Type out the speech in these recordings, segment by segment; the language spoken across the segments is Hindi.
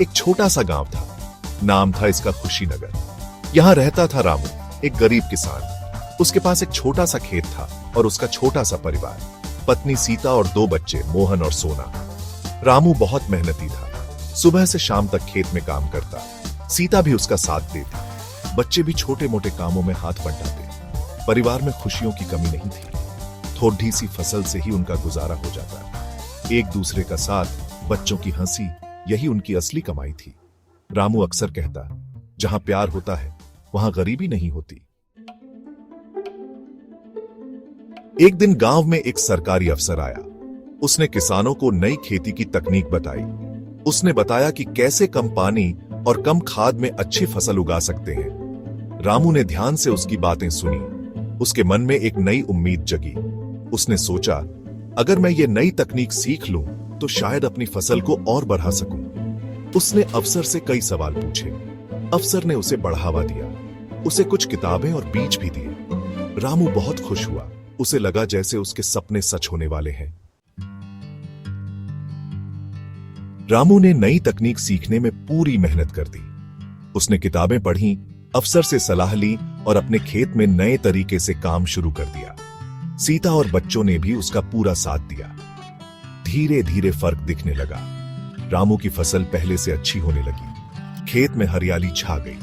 एक छोटा सा गांव था। नाम था इसका खुशीनगर। यहां रहता था रामू, एक गरीब किसान। उसके पास एक छोटा सा खेत था और उसका छोटा सा परिवार, पत्नी सीता और 2 बच्चे मोहन और सोना। रामू बहुत मेहनती था। सुबह से शाम तक खेत में काम करता। सीता भी उसका साथ देती। बच्चे भी छोटे मोटे कामों में हाथ बंटाते। परिवार में खुशियों की कमी नहीं थी। थोड़ी सी फसल से ही उनका गुजारा हो जाता। एक दूसरे का साथ, बच्चों की हंसी, यही उनकी असली कमाई थी। रामू अक्सर कहता, जहां प्यार होता है वहां गरीबी नहीं होती। एक दिन गांव में एक सरकारी अफसर आया। उसने किसानों को नई खेती की तकनीक बताई। उसने बताया कि कैसे कम पानी और कम खाद में अच्छी फसल उगा सकते हैं। रामू ने ध्यान से उसकी बातें सुनी। उसके मन में एक नई उम्मीद जगी। उसने सोचा, अगर मैं ये नई तकनीक सीख लूं तो शायद अपनी फसल को और बढ़ा सकूं। उसने अफसर से कई सवाल पूछे। अफसर ने उसे बढ़ावा दिया। उसे कुछ किताबें और बीज भी दिए। रामू बहुत खुश हुआ। उसे लगा जैसे उसके सपने सच होने वाले हैं। रामू ने नई तकनीक सीखने में पूरी मेहनत कर दी। उसने किताबें पढ़ी, अफसर से सलाह ली और अपने खेत में नए तरीके से काम शुरू कर दिया। सीता और बच्चों ने भी उसका पूरा साथ दिया। धीरे धीरे फर्क दिखने लगा। रामू की फसल पहले से अच्छी होने लगी। खेत में हरियाली छा गई।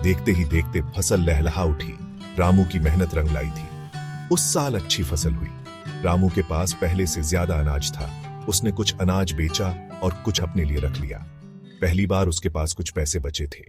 देखते ही देखते फसल लहलहा उठी। रामू की मेहनत रंग लाई थी। उस साल अच्छी फसल हुई। रामू के पास पहले से ज्यादा अनाज था। उसने कुछ अनाज बेचा और कुछ अपने लिए रख लिया। पहली बार उसके पास कुछ पैसे बचे थे।